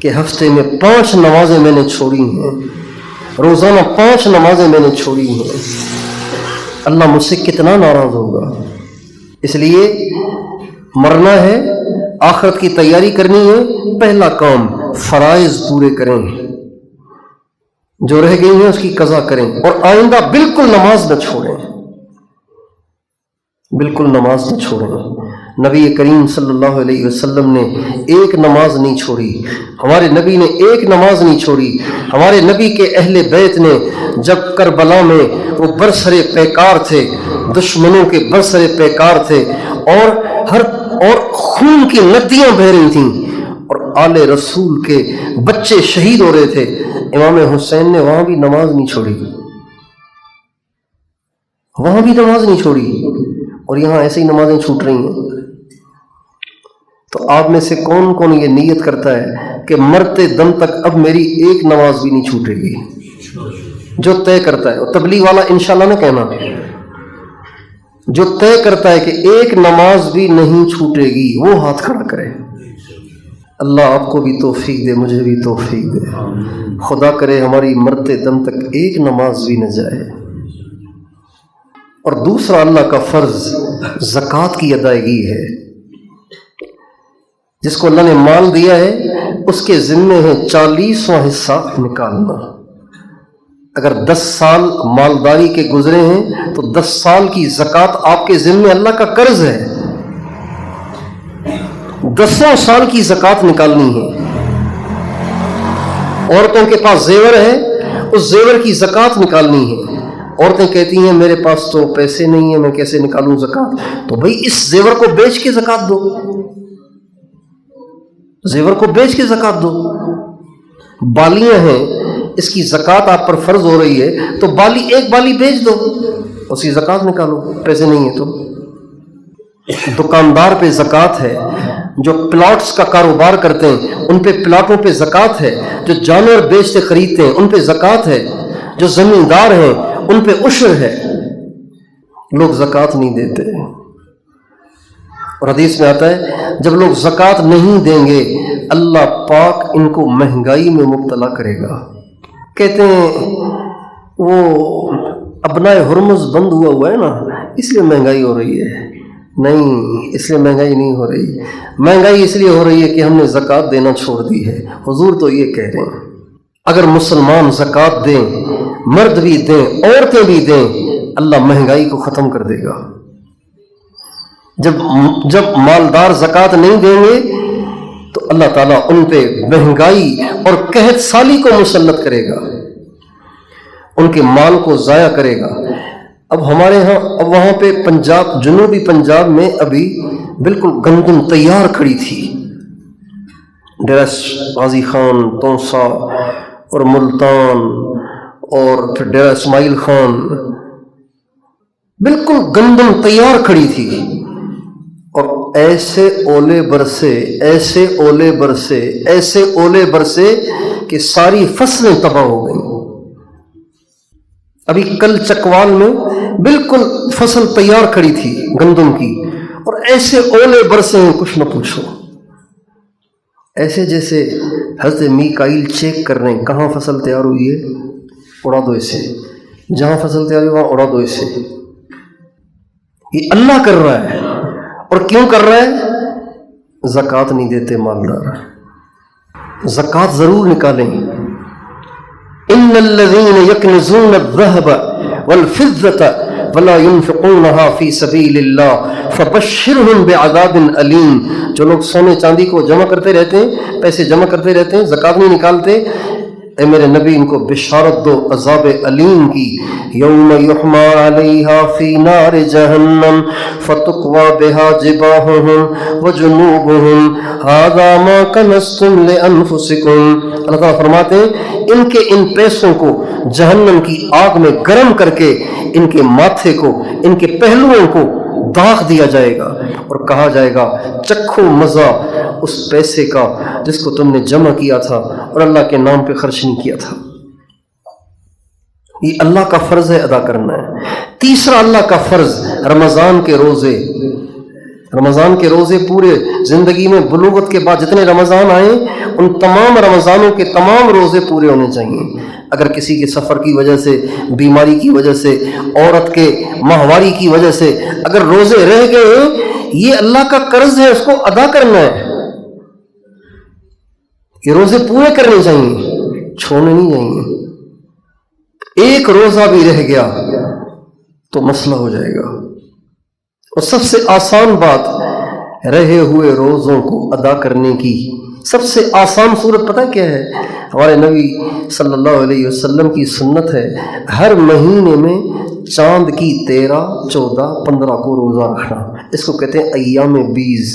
کہ ہفتے میں 5 نمازیں میں نے چھوڑی ہیں، روزانہ 5 نمازیں میں نے چھوڑی ہیں. اللہ مجھ سے کتنا ناراض ہوگا. اس لیے مرنا ہے، آخرت کی تیاری کرنی ہے. پہلا کام فرائض پورے کریں، جو رہ گئی ہیں اس کی قضا کریں، اور آئندہ بالکل نماز نہ چھوڑیں، بالکل نماز نہ چھوڑیں. نبی کریم صلی اللہ علیہ وسلم نے ایک نماز نہیں چھوڑی، ہمارے نبی نے ایک نماز نہیں چھوڑی. ہمارے نبی کے اہل بیت نے جب کربلا میں وہ برسرے پیکار تھے، دشمنوں کے برسرے پیکار تھے، اور خون کی ندیاں بہہ رہی تھیں، اور آل رسول کے بچے شہید ہو رہے تھے، امام حسین نے وہاں بھی نماز نہیں چھوڑی، وہاں بھی نماز نہیں چھوڑی. اور یہاں ایسے ہی نمازیں چھوٹ رہی ہیں. تو آپ میں سے کون کون یہ نیت کرتا ہے کہ مرتے دم تک اب میری ایک نماز بھی نہیں چھوٹے گی؟ جو طے کرتا ہے، اور تبلیغ والا انشاءاللہ نہ کہنا، جو طے کرتا ہے کہ ایک نماز بھی نہیں چھوٹے گی وہ ہاتھ کھڑا کرے. اللہ آپ کو بھی توفیق دے، مجھے بھی توفیق دے. خدا کرے ہماری مرتے دم تک ایک نماز بھی نہ جائے. اور دوسرا اللہ کا فرض زکوٰۃ کی ادائیگی ہے. جس کو اللہ نے مال دیا ہے اس کے ذمے ہے 40واں حصہ نکالنا. اگر 10 سال مالداری کے گزرے ہیں تو 10 سال کی زکوٰۃ آپ کے ذمے اللہ کا قرض ہے. 10 سال کی زکوٰۃ نکالنی ہے. عورتوں کے پاس زیور ہے، اس زیور کی زکوٰۃ نکالنی ہے. عورتیں کہتی ہیں میرے پاس تو پیسے نہیں ہیں، میں کیسے نکالوں زکوٰۃ؟ تو بھائی اس زیور کو بیچ کے زکوٰۃ دو، زیور کو بیچ کے زکوٰۃ دو. بالیاں ہیں، اس کی زکوٰۃ آپ پر فرض ہو رہی ہے تو ایک بالی بیچ دو، اس کی زکوٰۃ نکالو. پیسے نہیں ہیں تو دکاندار پہ زکوٰۃ ہے، جو پلاٹس کا کاروبار کرتے ہیں ان پہ پلاٹوں پہ زکوٰۃ ہے، جو جانور بیچتے خریدتے ہیں ان پہ زکوٰۃ ہے، جو زمیندار ہیں ان پہ عشر ہے. لوگ زکوٰۃ نہیں دیتے. اور حدیث میں آتا ہے جب لوگ زکوٰۃ نہیں دیں گے اللہ پاک ان کو مہنگائی میں مبتلا کرے گا. کہتے ہیں وہ ابنائے ہرمز بند ہوا ہے نا اس لیے مہنگائی ہو رہی ہے. نہیں، اس لیے مہنگائی نہیں ہو رہی. مہنگائی اس لیے ہو رہی ہے کہ ہم نے زکوٰۃ دینا چھوڑ دی ہے. حضور تو یہ کہہ رہے ہیں اگر مسلمان زکوٰۃ دیں، مرد بھی دیں، عورتیں بھی دیں، اللہ مہنگائی کو ختم کر دے گا. جب مالدار زکوٰۃ نہیں دیں گے تو اللہ تعالیٰ ان پہ مہنگائی اور قحط سالی کو مسلط کرے گا، ان کے مال کو ضائع کرے گا. اب ہمارے ہاں وہاں پہ پنجاب، جنوبی پنجاب میں ابھی بالکل گندم تیار کھڑی تھی. ڈیرہ غازی خان، تونسا اور ملتان اور پھر ڈیرہ اسماعیل خان، بالکل گندم تیار کھڑی تھی. اور ایسے اولے برسے، ایسے اولے برسے، ایسے اولے برسے کہ ساری فصلیں تباہ ہو گئیں. ابھی کل چکوال میں بالکل فصل تیار کھڑی تھی گندم کی، اور ایسے اولے برسے ہیں کچھ نہ پوچھو. ایسے جیسے حضرت میکائیل چیک کر رہے ہیں کہاں فصل تیار ہوئی ہے، اڑا دو اسے، جہاں فصل تیار ہوئی وہاں اڑا دو اسے. یہ اللہ کر رہا ہے. اور کیوں کر رہا ہے؟ زکوٰۃ نہیں دیتے مالدار. زکوٰۃ ضرور نکالیں. ان الذين يكنزون الذهب والفضة ولا ينفقونها في سبيل الله فبشرهم بعذاب أليم. جو لوگ سونے چاندی کو جمع کرتے رہتے ہیں، پیسے جمع کرتے رہتے ہیں، زکوٰۃ نہیں نکالتے، اے میرے نبی ان کو بشارت دو عذاب علیم کی، یوم یحما علیہا فی نار جہنم فتقوی بہا جباہہم وجنوبہم ھذا ما کنزتم لانفسکم۔ اللہ تعالیٰ فرماتے ہیں ان کے ان پیسوں کو جہنم کی آگ میں گرم کر کے ان کے ماتھے کو، ان کے پہلوؤں کو داغ دیا جائے گا اور کہا جائے گا چکھو مزہ اس پیسے کا جس کو تم نے جمع کیا تھا اور اللہ کے نام پہ خرچ نہیں کیا تھا۔ یہ اللہ کا فرض ہے ادا کرنا ہے۔ تیسرا اللہ کا فرض رمضان کے روزے۔ رمضان کے روزے پورے زندگی میں بلوغت کے بعد جتنے رمضان آئے ان تمام رمضانوں کے تمام روزے پورے ہونے چاہیے۔ اگر کسی کے سفر کی وجہ سے، بیماری کی وجہ سے، عورت کے ماہواری کی وجہ سے اگر روزے رہ گئے، یہ اللہ کا قرض ہے، اس کو ادا کرنا ہے۔ یہ روزے پورے کرنے چاہیے، چھوڑنے نہیں چاہیے۔ ایک روزہ بھی رہ گیا تو مسئلہ ہو جائے گا۔ اور سب سے آسان بات رہے ہوئے روزوں کو ادا کرنے کی سب سے آسان صورت پتہ کیا ہے؟ ہمارے نبی صلی اللہ علیہ وسلم کی سنت ہے ہر مہینے میں چاند کی 13، 14، 15 کو روزہ رکھنا۔ اس کو کہتے ہیں ایام بیز۔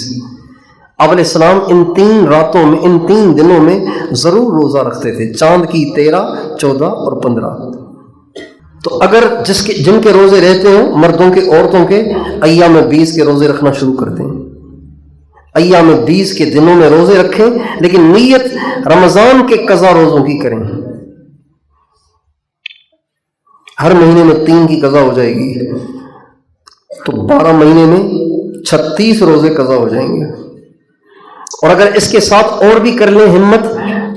آپ علیہ السلام ان 3 راتوں میں، ان 3 دنوں میں ضرور روزہ رکھتے تھے، چاند کی 13، 14 اور 15۔ تو اگر جن کے روزے رہتے ہوں مردوں کے، عورتوں کے، ایام بیز کے روزے رکھنا شروع کر دیں۔ ایام بیز کے دنوں میں روزے رکھیں، لیکن نیت رمضان کے قضا روزوں کی کریں۔ ہر مہینے میں 3 کی قضا ہو جائے گی تو 12 مہینے میں 36 روزے قضا ہو جائیں گے۔ اور اگر اس کے ساتھ اور بھی کر لیں ہمت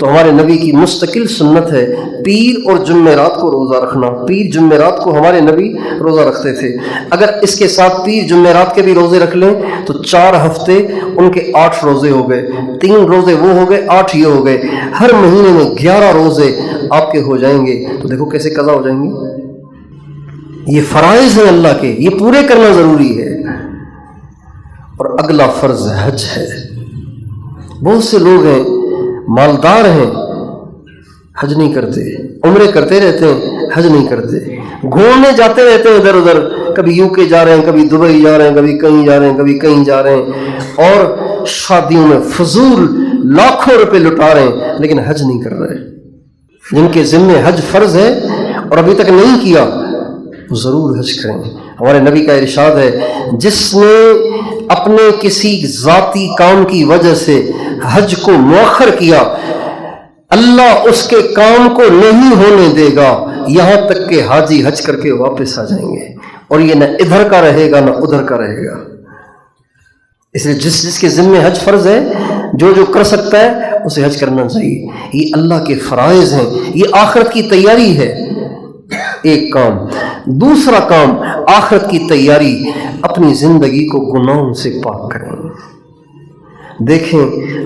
تو ہمارے نبی کی مستقل سنت ہے پیر اور جمعرات کو روزہ رکھنا۔ پیر جمعرات کو ہمارے نبی روزہ رکھتے تھے۔ اگر اس کے ساتھ پیر جمعرات کے بھی روزے رکھ لیں تو 4 ہفتے ان کے 8 روزے ہو گئے، 3 روزے وہ ہو گئے، 8 یہ ہو گئے۔ ہر مہینے میں 11 روزے آپ کے ہو جائیں گے تو دیکھو کیسے قضا ہو جائیں گے۔ یہ فرائض ہیں اللہ کے، یہ پورے کرنا ضروری ہے۔ اور اگلا فرض حج ہے۔ بہت سے لوگ ہیں مالدار ہیں، حج نہیں کرتے، عمرے کرتے رہتے ہیں، حج نہیں کرتے، گھومنے جاتے رہتے ہیں ادھر ادھر، کبھی یو کے جا رہے ہیں، کبھی دبئی جا رہے ہیں، کبھی کہیں جا رہے ہیں، کبھی کہیں جا رہے ہیں، اور شادیوں میں فضول لاکھوں روپے لٹا رہے ہیں لیکن حج نہیں کر رہے۔ جن کے ذمے حج فرض ہے اور ابھی تک نہیں کیا وہ ضرور حج کریں۔ ہمارے نبی کا ارشاد ہے جس نے اپنے کسی ذاتی کام کی وجہ سے حج کو مؤخر کیا، اللہ اس کے کام کو نہیں ہونے دے گا یہاں تک کہ حاجی حج کر کے واپس آ جائیں گے، اور یہ نہ ادھر کا رہے گا نہ ادھر کا رہے گا۔ اس لیے جس کے ذمے حج فرض ہے، جو کر سکتا ہے اسے حج کرنا چاہیے۔ یہ اللہ کے فرائض ہیں، یہ آخرت کی تیاری ہے۔ ایک کام۔ دوسرا کام آخرت کی تیاری، اپنی زندگی کو گناہوں سے پاک کریں۔ دیکھیں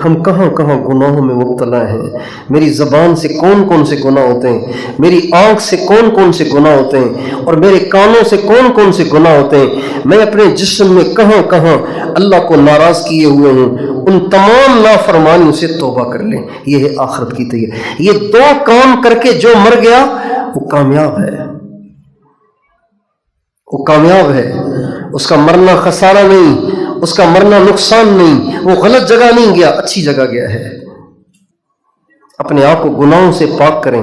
ہم کہاں کہاں گناہوں میں مبتلا ہیں۔ میری زبان سے کون کون سے گناہ ہوتے ہیں، میری آنکھ سے کون کون سے گناہ ہوتے ہیں، اور میرے کانوں سے کون کون سے گناہ ہوتے ہیں۔ میں اپنے جسم میں کہاں کہاں اللہ کو ناراض کیے ہوئے ہوں، ان تمام نافرمانیوں سے توبہ کر لیں۔ یہ ہے آخرت کی تیاری۔ یہ 2 کام کر کے جو مر گیا وہ کامیاب ہے، وہ کامیاب ہے۔ اس کا مرنا خسارہ نہیں، اس کا مرنا نقصان نہیں، وہ غلط جگہ نہیں گیا، اچھی جگہ گیا ہے۔ اپنے آپ کو گناہوں سے پاک کریں۔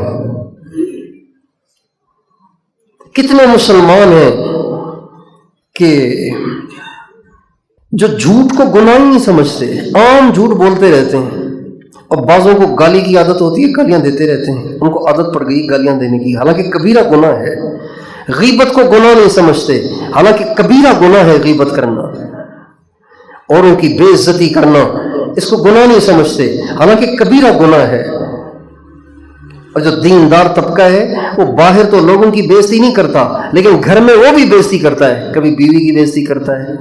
کتنے مسلمان ہیں کہ جو جھوٹ کو گناہ ہی نہیں سمجھتے، عام جھوٹ بولتے رہتے ہیں، اور بعضوں کو گالی کی عادت ہوتی ہے، گالیاں دیتے رہتے ہیں، ان کو عادت پڑ گئی گالیاں دینے کی، حالانکہ کبیرہ گناہ ہے۔ غیبت کو گناہ نہیں سمجھتے، حالانکہ کبیرہ گناہ ہے غیبت کرنا۔ اوروں کی بے عزتی کرنا، اس کو گناہ نہیں سمجھتے، حالانکہ کبیرہ گناہ ہے۔ اور جو دیندار طبقہ ہے وہ باہر تو لوگوں کی بے عزتی نہیں کرتا، لیکن گھر میں وہ بھی بے عزتی کرتا ہے، کبھی بیوی کی بے عزتی کرتا ہے،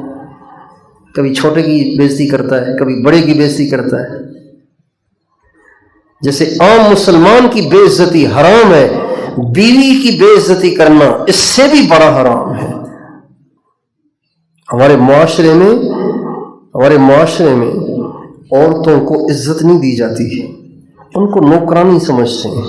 کبھی چھوٹے کی بے عزتی کرتا ہے، کبھی بڑے کی بے عزتی کرتا ہے۔ جیسے عام مسلمان کی بے عزتی حرام ہے، بیوی کی بے عزتی کرنا اس سے بھی بڑا حرام ہے۔ ہمارے معاشرے میں عورتوں کو عزت نہیں دی جاتی ہے، ان کو نوکرانی سمجھتے ہیں،